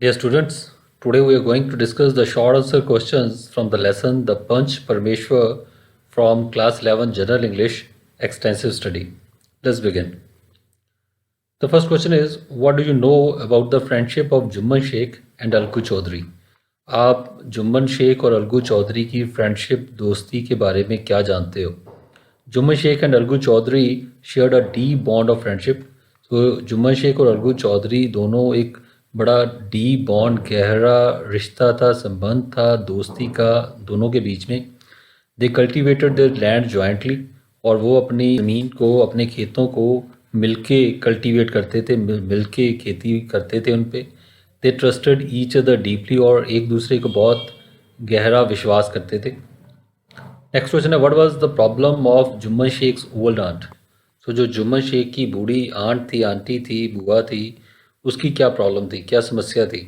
Dear students, today we are going to discuss the short answer questions from the lesson The Panch Parmeshwar from class 11 General English Extensive Study. Let's begin. The first question is, what do you know about the friendship of Jumman Sheikh and Alku Chaudhary? आप जुम्मन शेख और अलगू चौधरी की friendship दोस्ती के बारे में क्या जानते हो? Jumman Shaikh and Algu Chaudhary shared a deep bond of friendship. तो जुम्मन शेख और अलगू चौधरी दोनों एक बड़ा डीप बॉन्ड, गहरा रिश्ता था, संबंध था दोस्ती का दोनों के बीच में. दे कल्टिवेटेड देयर लैंड जॉइंटली, और वो अपनी ज़मीन को, अपने खेतों को मिलके कल्टीवेट करते थे, मिलके खेती करते थे उन पे. दे ट्रस्टेड ईच अदर डीपली, और एक दूसरे को बहुत गहरा विश्वास करते थे. नेक्स्ट क्वेश्चन है, what was the problem of Jumman sheikhs old aunt? तो जो जुम्मन शेख की बूढ़ी आंट थी, आंटी थी, बुआ थी, उसकी क्या प्रॉब्लम थी, क्या समस्या थी?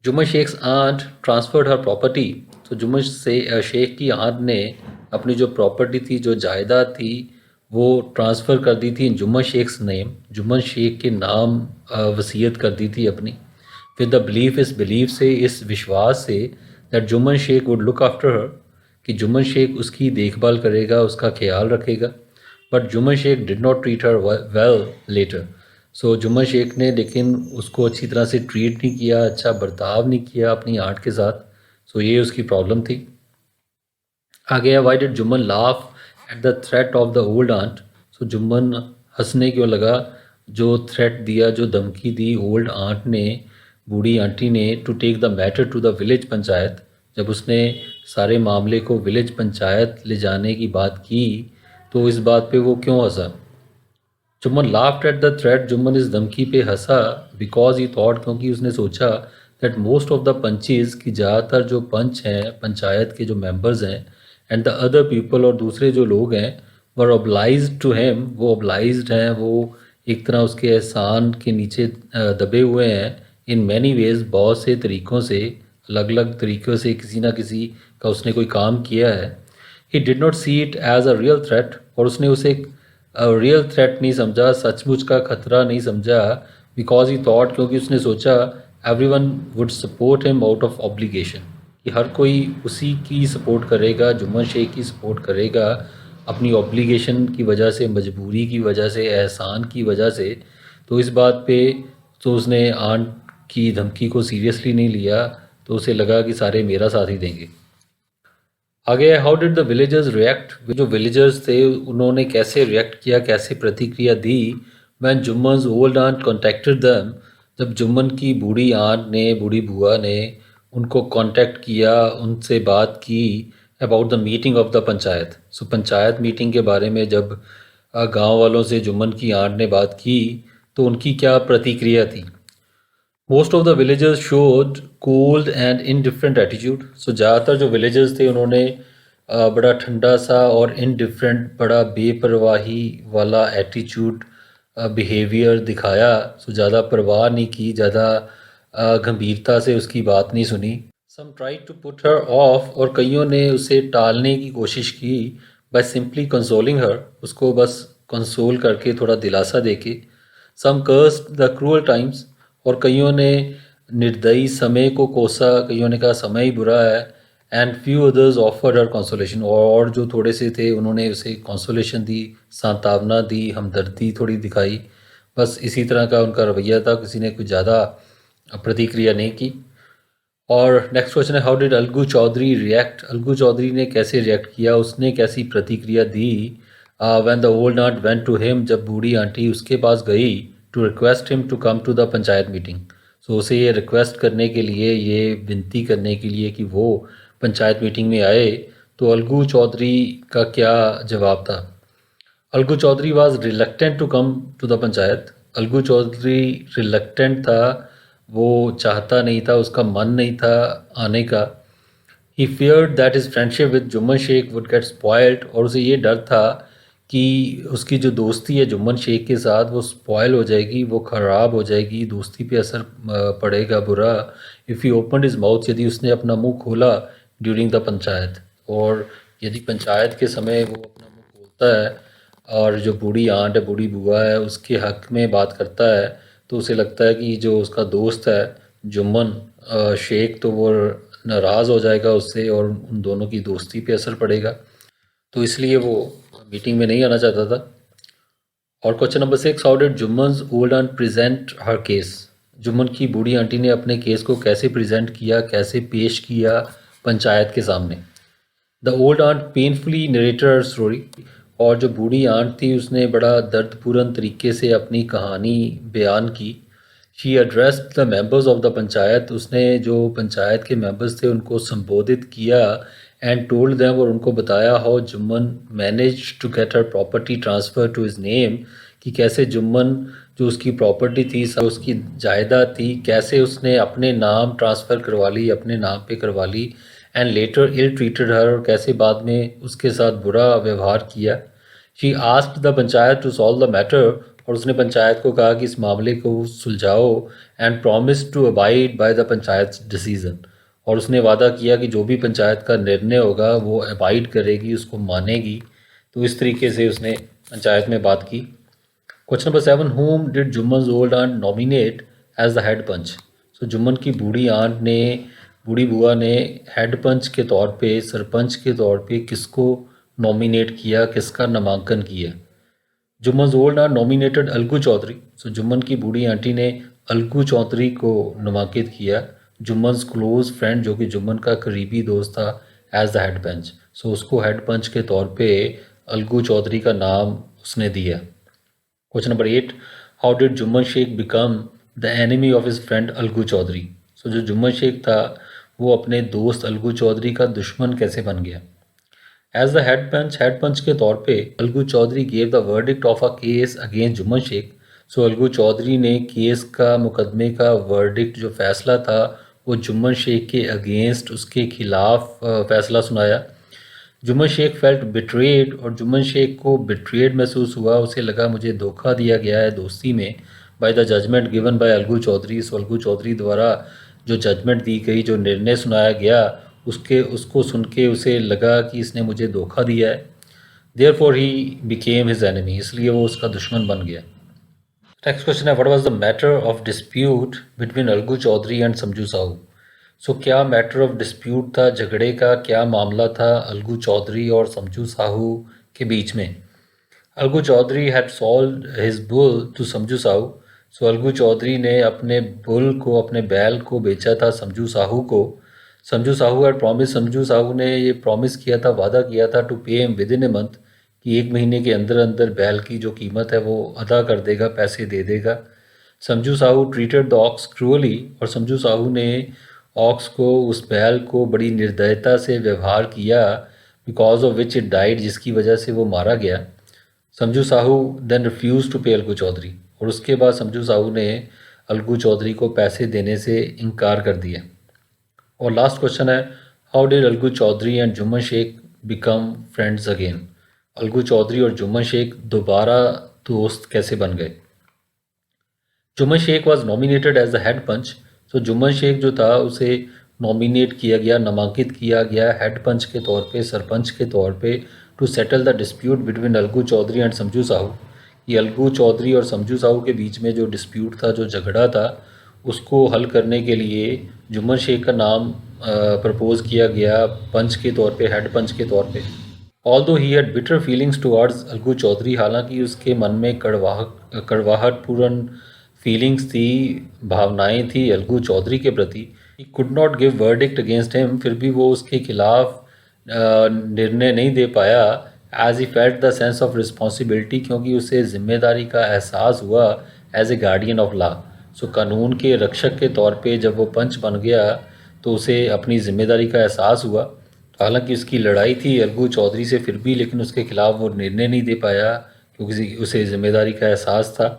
जुम्मन शेख्स आंट ट्रांसफर्ड हर प्रॉपर्टी. तो जुम्मन से शेख की आंट ने अपनी जो प्रॉपर्टी थी, जो जायदाद थी, वो ट्रांसफ़र कर दी थी जुम्मन शेख्स नेम, जुम्मन शेख के नाम वसीयत कर दी थी अपनी. विद द बिलीफ, इस बिलीफ से, इस विश्वास से, that Jumman Sheikh would look after her, कि जुम्मन शेख उसकी देखभाल करेगा, उसका ख्याल रखेगा. But Jumman Sheikh did not treat her well later. So Jumman Sheikh ने लेकिन उसको अच्छी तरह से ट्रीट नहीं किया, अच्छा बर्ताव नहीं किया अपनी आंट के साथ. सो ये उसकी प्रॉब्लम थी. आगे है, why did Jumman laugh at the threat of the old aunt? So Jumman हंसने क्यों लगा जो थ्रेट दिया, जो धमकी दी ओल्ड आंट ने, बूढ़ी आंटी ने, to take the matter to the village panchayat. जब उसने सारे मामले को विलेज पंचायत ले जाने की बात की, तो इस बात पे वो क्यों हंसा? Jumman laughed at the threat, Jumman इस धमकी पे हंसा, बिकॉज ही थॉट, क्योंकि उसने सोचा, that most of the punches, की ज़्यादातर जो पंच हैं, पंचायत के जो मेंबर्स हैं, एंड द अदर पीपल, और दूसरे जो लोग हैं, वर ऑब्लाइज्ड टू हिम, वो ऑब्लाइज्ड हैं, वो एक तरह उसके एहसान के नीचे दबे हुए हैं. इन मैनी वेज, बहुत से तरीक़ों से, अलग अलग तरीक़ों से, किसी ना किसी का उसने कोई काम किया है. He did not see it as a real threat, और उसने उसे रियल थ्रेट नहीं समझा, सचमुच का खतरा नहीं समझा. बिकॉज ही थॉट, क्योंकि उसने सोचा, every one would support him out of obligation, कि हर कोई उसी की सपोर्ट करेगा, जुम्मन शेख की सपोर्ट करेगा अपनी ऑब्लिगेशन की वजह से, मजबूरी की वजह से, एहसान की वजह से. तो इस बात पे तो उसने आंट की धमकी को सीरियसली नहीं लिया, तो उसे लगा कि सारे मेरा साथ ही देंगे. आगे, how did the villagers react? जो विलेजर्स थे उन्होंने कैसे रिएक्ट किया, कैसे प्रतिक्रिया दी? When Jumman's old aunt contacted them, जब जुम्मन की बूढ़ी आंट ने, बूढ़ी बुआ ने उनको कांटेक्ट किया, उनसे बात की about the meeting of the panchayat. So panchayat meeting के बारे में जब गांव वालों से जुम्मन की आंट ने बात की, तो उनकी क्या प्रतिक्रिया थी? Most of the villagers showed cold and indifferent attitude. So ज़्यादातर जो विलेजर्स थे उन्होंने बड़ा ठंडा सा और इनडिफरेंट, बड़ा बेपरवाही वाला एटीट्यूड, बिहेवियर दिखाया. सो ज़्यादा परवाह नहीं की, ज़्यादा गंभीरता से उसकी बात नहीं सुनी. Some try to put her off, और कईयों ने उसे टालने की कोशिश की, बाय सिंपली कंसोलिंग हर, उसको बस कंसोल करके, थोड़ा दिलासा देके. सम कर्स्ड द क्रूअल टाइम्स, और कईयों ने निर्दयी समय को कोसा, कईयों ने कहा समय ही बुरा है. And few others offered her consolation, और जो थोड़े से थे उन्होंने उसे कंसोलेशन दी, सांत्वना दी, हमदर्दी थोड़ी दिखाई. बस इसी तरह का उनका रवैया था, किसी ने कुछ ज़्यादा प्रतिक्रिया नहीं की. और नेक्स्ट क्वेश्चन है, how did Algu Chaudhary react? Algu Chaudhary ने कैसे रिएक्ट किया, उसने कैसी प्रतिक्रिया दी? When the old aunt went to him, जब बूढ़ी आंटी उसके पास गई, to request him to come to the panchayat meeting. So उसे ये रिक्वेस्ट करने के लिए, ये विनती करने के लिए कि वो पंचायत मीटिंग में आए, तो अलगू चौधरी का क्या जवाब था? Algu Chaudhary was reluctant to come to the panchayat. Algu Chaudhary reluctant था, वो चाहता नहीं था, उसका मन नहीं था आने का. He feared that his friendship with Jumman Sheikh would get spoiled, और उसे ये डर था कि उसकी जो दोस्ती है जुम्मन शेख के साथ, वो स्पॉयल हो जाएगी, वो ख़राब हो जाएगी, दोस्ती पे असर पड़ेगा बुरा. If he opened is mouth, यदि उसने अपना मुंह खोला ड्यूरिंग द पंचायत, और यदि पंचायत के समय वो अपना मुंह खोलता है और जो बूढ़ी आंट है, बूढ़ी बुआ है, उसके हक में बात करता है, तो उसे लगता है कि जो उसका दोस्त है जुम्मन शेख, तो वो नाराज़ हो जाएगा उससे और उन दोनों की दोस्ती पे असर पड़ेगा, तो इसलिए वो मीटिंग में नहीं आना चाहता था। और question number 6, how did Jumman's old aunt present her case? Jumman की बूढ़ी आंटी ने अपने केस को कैसे प्रेजेंट किया, कैसे पेश किया पंचायत के सामने? The old aunt painfully narrated her story, और जो बूढ़ी आंट थी उसने बड़ा दर्दपूर्ण तरीके से अपनी कहानी बयान की। She addressed the members of the panchayat, उसने जो पंचायत के मेंबर्स थे उनको संबोधित किया। एंड टोल्ड देम, और उनको बताया how Jumman manage to get her property transfer to his name, कि कैसे जुम्मन जो उसकी प्रॉपर्टी थी, सब उसकी जायदाद थी, कैसे उसने अपने नाम ट्रांसफ़र करवा ली, अपने नाम पे करवा ली। And later ill treated her, और कैसे बाद में उसके साथ बुरा व्यवहार किया। She asked the panchayat to solve the matter, और उसने पंचायत को कहा कि इस मामले को सुलझाओ। And promise to abide by the panchayat decision, और उसने वादा किया कि जो भी पंचायत का निर्णय होगा वो अबाइड करेगी, उसको मानेगी। तो इस तरीके से उसने पंचायत में बात की। Question number 7, whom did Jumman old aunt nominate as the head panch? So Jumman की बूढ़ी आंट ने, बूढ़ी बुआ ने हेड पंच के तौर पे, सरपंच के तौर पे किसको नॉमिनेट किया, किसका नामांकन किया? Jumman old aunt nominated Algu Chaudhary. So Jumman की बूढ़ी आंटी ने अलगू चौधरी को नामांकित किया, जुम्मन क्लोज फ्रेंड, जो कि जुम्मन का करीबी दोस्त था, एज द हेड पंच। सो उसको हेड पंच के तौर पे अलगू चौधरी का नाम उसने दिया। Question number 8, how did Jumman Sheikh become the enemy of his friend Algu Chaudhary? So जो जुम्मन शेख था वो अपने दोस्त अलगू चौधरी का दुश्मन कैसे बन गया? एज द हेड पंच के तौर पे Algu Chaudhary gave the verdict of a case against Jumman Sheikh. So Algu Chaudhary ने केस का, मुकदमे का वर्डिक्ट, जो फैसला था, वो जुम्मन शेख के अगेंस्ट, उसके खिलाफ फैसला सुनाया। जुम्मन शेख फेल्ट बिट्रेड, और जुम्मन शेख को बिट्रेड महसूस हुआ, उसे लगा मुझे धोखा दिया गया है दोस्ती में, by the judgment given by Algu Chaudhary. So Algu Chaudhary द्वारा जो जजमेंट दी गई, जो निर्णय सुनाया गया, उसको सुन के उसे लगा कि इसने मुझे धोखा दिया है। Therefore he became his enemy, इसलिए वो उसका दुश्मन बन गया। नेक्स्ट क्वेश्चन है, what was the matter of dispute between Algu Chaudhary and Samjhu Sahu? सो क्या मैटर ऑफ डिस्प्यूट था, झगड़े का क्या मामला था अलगू चौधरी और समझू साहू के बीच में? Algu Chaudhary had sold his bull to Samjhu Sahu. सो अलगू चौधरी ने अपने बुल को, अपने बैल को बेचा था समझू साहू को। समझू साहू हैड प्रॉमिस, समझू साहू ने ये प्रॉमिस किया था, वादा किया था, to pay him within a month, कि 1 महीने के अंदर अंदर बैल की जो कीमत है वो अदा कर देगा, पैसे दे देगा। समझू Sahu treated the ox cruelly, और समझू साहू ने ऑक्स को, उस बैल को बड़ी निर्दयता से व्यवहार किया, because of which it died, जिसकी वजह से वो मारा गया। समझू साहू देन रिफ्यूज़ टू पे अलगू चौधरी, और उसके बाद समझू साहू ने अलगू चौधरी को पैसे देने से इनकार कर दिया। और लास्ट क्वेश्चन है, how did Algu Chaudhary and Jumman Sheikh become friends again? Algu Chaudhary और जुम्मन शेख दोबारा दोस्त कैसे बन गए? Jumman Sheikh was nominated as the head panch. So Jumman Sheikh जो था उसे नॉमिनेट किया गया, नामांकित किया गया हेड पंच के तौर पे, सरपंच के तौर पे, to settle the dispute between Algu Chaudhary and Samjhu Sahu. ये अलगू चौधरी और समझू साहू के बीच में जो डिस्प्यूट था, जो झगड़ा था, उसको हल करने के लिए जुम्मन शेख का नाम प्रपोज़ किया गया पंच के तौर पे, हेड पंच के तौर पे। Although he had bitter feelings towards Algu Chaudhary, हालांकि उसके मन में कड़वाहट पूर्ण फीलिंग्स थी, भावनाएं थी अलगू चौधरी के प्रति। He could not give verdict against him, फिर भी वो उसके खिलाफ निर्णय नहीं दे पाया। As he felt the sense of responsibility, क्योंकि उसे जिम्मेदारी का एहसास हुआ, as a guardian of law. So कानून के रक्षक के तौर पे जब वो पंच बन गया तो उसे अपनी जिम्मेदारी का एहसास हुआ। हालांकि उसकी लड़ाई थी अलगू चौधरी से फिर भी, लेकिन उसके खिलाफ वो निर्णय नहीं दे पाया क्योंकि उसे जिम्मेदारी का एहसास था।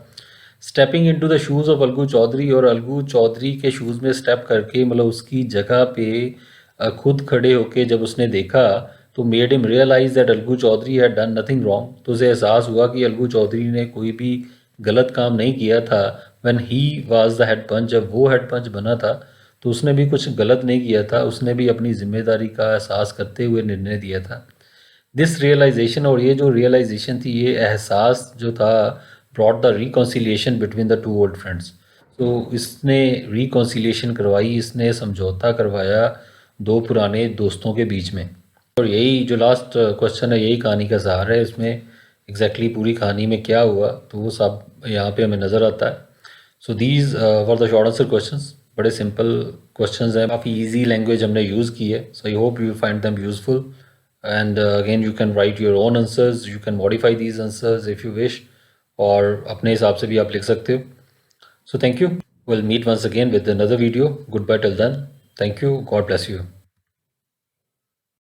Stepping into the shoes of Algu Chaudhary, और अलगू चौधरी के शूज़ में स्टेप करके, मतलब उसकी जगह पे खुद खड़े होके जब उसने देखा, तो made him realize that Algu Chaudhary had done nothing wrong, तो उसे एहसास हुआ कि अलगू चौधरी ने कोई भी गलत काम नहीं किया था। When he was the head panch, जब वो हेड पंच बना था तो उसने भी कुछ गलत नहीं किया था, उसने भी अपनी जिम्मेदारी का एहसास करते हुए निर्णय दिया था। दिस रियलाइजेशन, और ये जो रियलाइजेशन थी, ये एहसास जो था, brought the reconciliation between the two old friends. तो इसने रिकॉन्सिलिएशन करवाई, इसने समझौता करवाया दो पुराने दोस्तों के बीच में। और यही जो लास्ट क्वेश्चन है यही कहानी का सार है। इसमें एग्जैक्टली पूरी कहानी में क्या हुआ तो वो सब यहाँ पे हमें नज़र आता है। So these for the short answer questions, बड़े सिंपल क्वेश्चंस हैं, काफ़ी इजी लैंग्वेज हमने यूज़ की है। So I hope you find them useful and again you can write your own answers, you can modify these answers if you wish, और अपने हिसाब से भी आप लिख सकते हो। So thank you. We'll meet once again with another video. Goodbye till then. Thank you. God bless you.